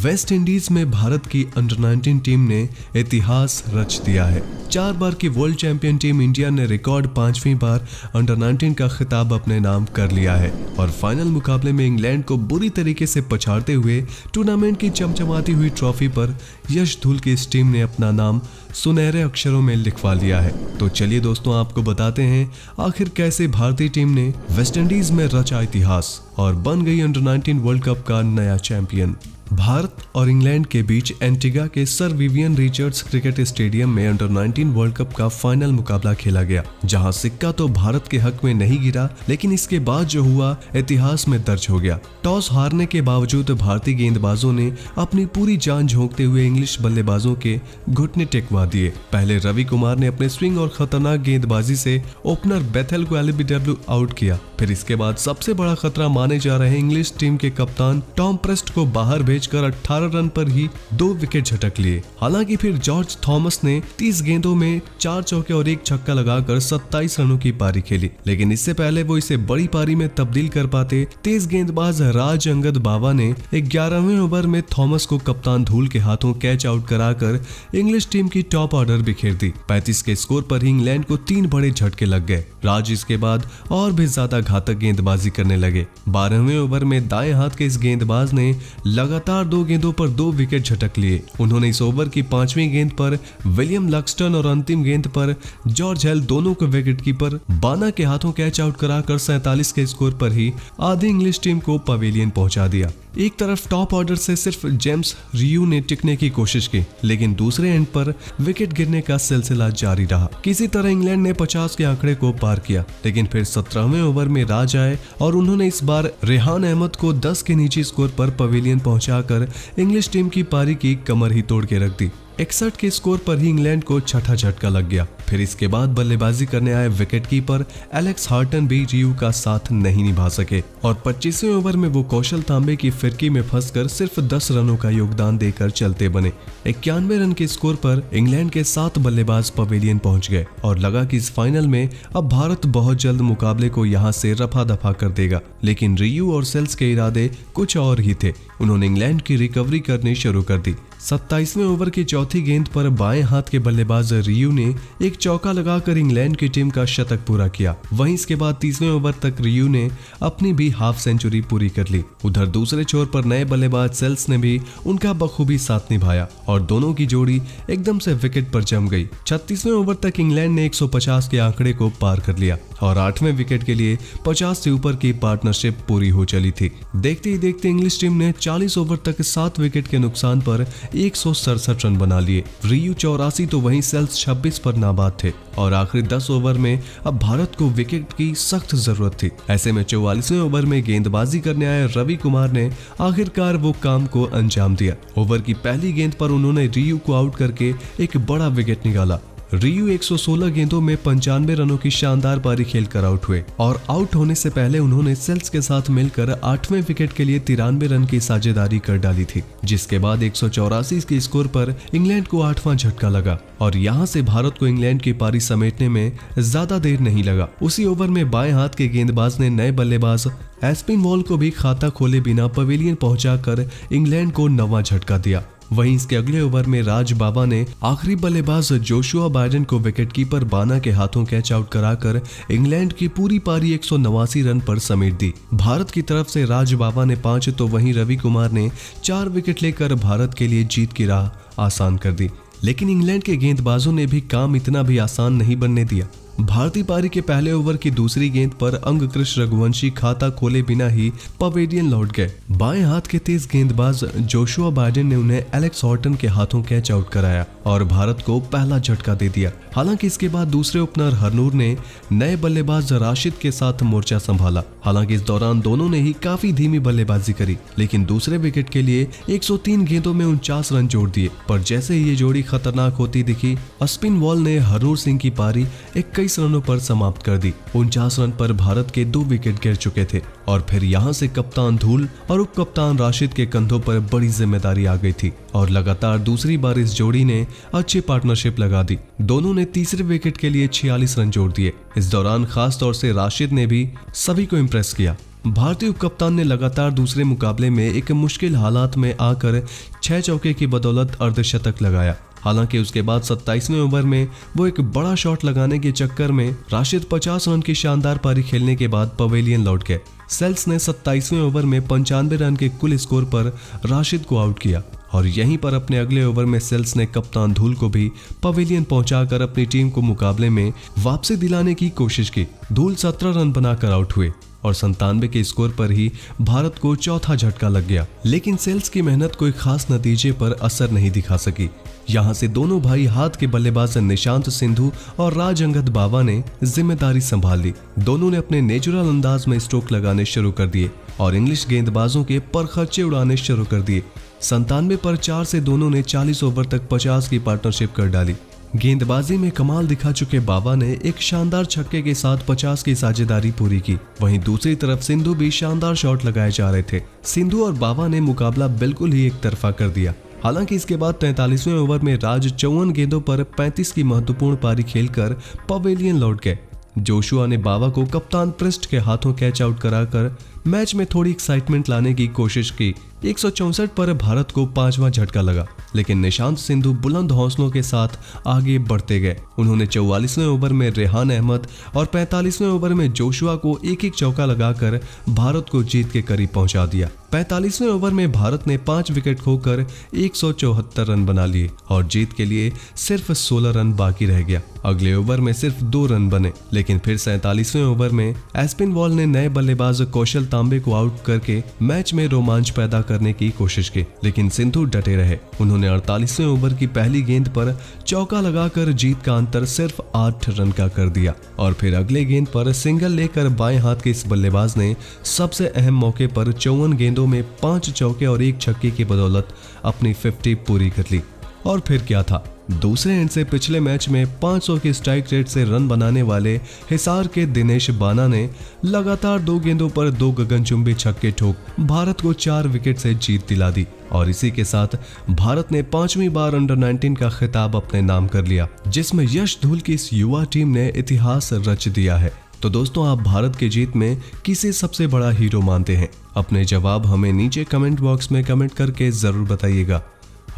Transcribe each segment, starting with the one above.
West Indies में भारत की under 19 team ने इतिहास रच दिया है। 4 बार की वर्ल्ड चैंपियन टीम इंडिया ने रिकॉर्ड 5वीं बार अंडर 19 का खिताब अपने नाम कर लिया है और फाइनल मुकाबले में इंग्लैंड को बुरी तरीके से पछाड़ते हुए टूर्नामेंट की चमचमाती हुई ट्रॉफी पर यश धूल की इस टीम ने अपना नाम सुनहरे अक्षरों में लिखवा लिया है। तो चलिए दोस्तों, आपको बताते हैं आखिर कैसे भारतीय टीम ने वेस्ट इंडीज में रचा इतिहास और बन गई अंडर 19 वर्ल्ड कप का नया चैंपियन। भारत और इंग्लैंड के बीच एंटीगा के sir Vivian Richards cricket stadium में अंडर 19 वर्ल्ड कप का फाइनल मुकाबला खेला गया, जहां सिक्का तो भारत के हक में नहीं गिरा, लेकिन इसके बाद जो हुआ इतिहास में दर्ज हो गया। टॉस हारने के बावजूद भारतीय गेंदबाजों ने अपनी पूरी जान झोंकते हुए इंग्लिश बल्लेबाजों के घुटने टेकवा दिए। पहले रवि कुमार ने अपने स्विंग और खतरनाक गेंदबाजी से ओपनर बेथेल को एलबीडब्ल्यू आउट किया। फिर इसके बाद सबसे बड़ा खतरा माने जा रहे इंग्लिश टीम के कप्तान टॉम प्रेस्ट को बाहर भेजकर 18 रन पर ही 2 विकेट झटक लिए। हालांकि फिर जॉर्ज थॉमस ने 30 गेंदों में 4 चौके और 1 छक्का लगाकर 27 रनों की पारी खेली, लेकिन इससे पहले वो इसे बड़ी पारी में तब्दील कर पाते, तेज गेंदबाज राज अंगद बावा ने 11वें ओवर में थॉमस को कप्तान धूल के हाथों कैच आउट कराकर इंग्लिश टीम की टॉप ऑर्डर बिखेर दी। 35 के स्कोर पर ही इंग्लैंड को 3 बड़े झटके लग गए। राज इसके बाद और भी ज्यादा घातक गेंदबाजी करने लगे। 12वें ओवर में दाएं हाथ के इस गेंदबाज ने लगातार 2 गेंदों पर 2 विकेट झटक लिए। उन्होंने इस ओवर की 5वीं गेंद पर विलियम लक्सटन और अंतिम गेंद पर जॉर्ज हेल दोनों को विकेटकीपर बाना के हाथों कैच आउट कराकर 47 के स्कोर पर ही आधी इंग्लिश टीम को पवेलियन पहुंचा दिया। एक तरफ टॉप ऑर्डर से सिर्फ जेम्स रियू ने टिकने की कोशिश की, लेकिन दूसरे एंड पर विकेट गिरने का सिलसिला जारी रहा। किसी तरह इंग्लैंड ने 50 के आंकड़े को पार किया, लेकिन फिर 17वें ओवर में राज आए और उन्होंने इस बार रेहान अहमद को 10 के नीचे स्कोर पर पवेलियन पहुंचाकर इंग्लिश टीम की पारी की कमर ही तोड़ के रख दी। 61 के स्कोर पर ही इंग्लैंड को छठा झटका लग गया। फिर इसके बाद बल्लेबाजी करने आए विकेटकीपर एलेक्स हार्टन भी रियू का साथ नहीं निभा सके और 25वें ओवर में वो कौशल तांबे की फिरकी में फंसकर सिर्फ 10 रनों का योगदान देकर चलते बने। 91 रन के स्कोर पर इंग्लैंड के 7 बल्लेबाज पवेलियन पहुंच गए और लगा कि इस फाइनल में अब भारत बहुत जल्द मुकाबले को यहां से रफा दफा कर देगा, लेकिन रियू और सेल्स के इरादे कुछ और ही थे। उन्होंने इंग्लैंड की रिकवरी करनी शुरू कर दी। 27वें ओवर की चौथी गेंद पर बाएं हाथ के बल्लेबाज रियू ने एक चौका लगाकर इंग्लैंड की टीम का शतक पूरा किया। वहीं इसके बाद 30वें ओवर तक रियू ने अपनी भी हाफ सेंचुरी पूरी कर ली। उधर दूसरे छोर पर नए बल्लेबाज सेल्स ने भी उनका बखूबी साथ निभाया और दोनों की जोड़ी एकदम से विकेट पर जम गई। 36वें ओवर तक इंग्लैंड ने 150 के आंकड़े को पार कर लिया और 8वें विकेट के लिए 50 से ऊपर की पार्टनरशिप पूरी हो चली थी। देखते ही देखते इंग्लिश टीम ने 40 ओवर तक 7 विकेट के नुकसान पर 167 रन बना लिए। रियू 84 तो वहीं सेल्स 26 पर नाबाद थे और आखिरी 10 ओवर में अब भारत को विकेट की सख्त जरूरत थी। ऐसे में 44वें ओवर में गेंदबाजी करने आए रवि कुमार ने आखिरकार वो काम को अंजाम दिया। ओवर की पहली गेंद पर उन्होंने रियू को आउट करके एक बड़ा विकेट निकाला। रियू 116 गेंदों में 95 रनों की शानदार पारी खेलकर आउट हुए और आउट होने से पहले उन्होंने सेल्स के साथ मिलकर 8वें विकेट के लिए 93 रन की साझेदारी कर डाली थी, जिसके बाद 184 के स्कोर पर इंग्लैंड को 8वां झटका लगा और यहां से भारत को इंग्लैंड की पारी समेटने में ज्यादा देर नहीं लगा। उसी ओवर में बाएं हाथ के गेंदबाज ने नए बल्लेबाज एस्पिनवॉल को भी खाता खोले बिना पवेलियन पहुंचाकर इंग्लैंड को 9वां झटका दिया। वहीं इसके अगले ओवर में राज बाबा ने आखिरी बल्लेबाज जोशुआ बाइडेन को विकेटकीपर बाना के हाथों कैच आउट कराकर इंग्लैंड की पूरी पारी 189 रन पर समेट दी। भारत की तरफ से राज बाबा ने 5 तो वहीं रवि कुमार ने 4 विकेट लेकर भारत के लिए जीत की राह आसान कर दी। लेकिन इंग्लैंड के गेंदबाजों ने भी काम इतना भी आसान नहीं बनने दिया। भारतीय पारी के पहले ओवर की दूसरी गेंद पर अंगकृष रघुवंशी खाता खोले बिना ही पवेलियन लौट गए। बाएं हाथ के तेज गेंदबाज जोशुआ बाइडेन ने उन्हें एलेक्स हॉर्टन के हाथों कैच आउट कराया और भारत को पहला झटका दे दिया। हालांकि इसके बाद दूसरे ओपनर हरनूर ने नए बल्लेबाज राशिद के साथ मोर्चा संभाला। हालांकि इस दौरान दोनों ने ही काफी धीमी बल्लेबाजी करी, लेकिन दूसरे विकेट के लिए 103 गेंदों में 49 रन जोड़ दिए। पर जैसे ही ये जोड़ी खतरनाक होती दिखी, एस्पिनवॉल ने हरनूर सिंह की पारी 21 रनों पर समाप्त कर दी। 49 रन पर भारत के 2 विकेट गिर चुके थे और फिर यहां से कप्तान धूल और उप कप्तान राशिद के कंधों पर बड़ी जिम्मेदारी आ गई थी और लगातार दूसरी बार इस जोड़ी ने अच्छी पार्टनरशिप लगा दी। दोनों ने तीसरे विकेट के लिए 46 रन जोड़ दिए। इस दौरान खास तौर से राशिद ने भी सभी को इम्प्रेस किया। भारतीय उपकप्तान ने लगातार दूसरे मुकाबले में एक मुश्किल हालात में आकर 6 चौके की बदौलत अर्धशतक लगाया। हालांकि उसके बाद 27वें ओवर में वो एक बड़ा शॉट लगाने के चक्कर में राशिद 50 रन की शानदार पारी खेलने के बाद पवेलियन लौट गए। सेल्स ने 27वें ओवर में 95 रन के कुल स्कोर पर राशिद को आउट किया और यहीं पर अपने अगले ओवर में सेल्स ने कप्तान धूल को भी पवेलियन पहुंचाकर अपनी टीम को मुकाबले में वापसी दिलाने की कोशिश की। धूल 17 रन बनाकर आउट हुए और 97 के स्कोर पर ही भारत को चौथा झटका लग गया। लेकिन सेल्स की मेहनत कोई खास नतीजे पर असर नहीं दिखा सकी। यहां से दोनों भाई हाथ के बल्लेबाज निशांत सिंधु और राज अंगद बावा ने जिम्मेदारी संभाल ली। दोनों ने अपने नेचुरल अंदाज में स्ट्रोक लगाने शुरू कर दिए और इंग्लिश गेंदबाजों के परखच्चे उड़ाने शुरू कर दिए। 97 पर 4 से दोनों ने 40 ओवर तक 50 की पार्टनरशिप कर डाली। गेंदबाजी में कमाल दिखा चुके बावा ने एक शानदार छक्के के साथ 50 की साझेदारी पूरी की। वहीं दूसरी तरफ सिंधु भी शानदार शॉट लगाए जा रहे थे। सिंधु और बावा ने मुकाबला बिल्कुल ही एक तरफा कर दिया। हालांकि इसके बाद 43वें ओवर में राज 54 गेंदों पर 35 की महत्वपूर्ण पारी खेलकर पवेलियन लौट गए। जोशुआ ने बावा को कप्तान पृष्ठ के हाथों कैच आउट कराकर मैच में थोड़ी एक्साइटमेंट लाने की कोशिश की। 164 पर भारत को 5वां झटका लगा, लेकिन निशांत सिंधु बुलंद हौसलों के साथ आगे बढ़ते गए। उन्होंने 44वें ओवर में रेहान अहमद और 45वें ओवर में जोशुआ को एक एक चौका लगाकर भारत को जीत के करीब पहुंचा दिया। 45वें ओवर में भारत ने 5 विकेट खोकर 174 रन बना लिए और जीत के लिए सिर्फ 16 रन बाकी रह गया। अगले ओवर में सिर्फ 2 रन बने, लेकिन फिर 47वें ओवर में एस्पिनवॉल ने नए बल्लेबाज कौशल तांबे को आउट करके मैच में रोमांच पैदा करने की कोशिश की, लेकिन सिंधु डटे रहे। उन्होंने 48वें ओवर की पहली गेंद पर चौका लगाकर जीत का अंतर सिर्फ 8 रन का कर दिया और फिर अगले गेंद पर सिंगल लेकर बाएं हाथ के इस बल्लेबाज ने सबसे अहम मौके पर 54 गेंदों में 5 चौके और 1 छक्के की बदौलत अपनी 50 पूरी कर ली। और फिर क्या था, दूसरे एंड से पिछले मैच में 500 के स्ट्राइक रेट से रन बनाने वाले हिसार के दिनेश बाना ने लगातार 2 गेंदों पर 2 गगनचुंबी छक्के ठोक भारत को 4 विकेट से जीत दिला दी और इसी के साथ भारत ने 5वीं बार अंडर 19 का खिताब अपने नाम कर लिया, जिसमें यश धूल की इस युवा टीम ने इतिहास रच दिया है। तो दोस्तों, आप भारत की जीत में किसे सबसे बड़ा हीरो मानते हैं? अपने जवाब हमें नीचे कमेंट बॉक्स में कमेंट करके जरूर बताइएगा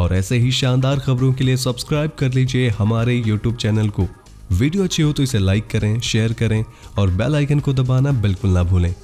और ऐसे ही शानदार खबरों के लिए सब्सक्राइब कर लीजिए हमारे YouTube चैनल को। वीडियो अच्छी हो तो इसे लाइक करें, शेयर करें और बेल आइकन को दबाना बिल्कुल ना भूलें।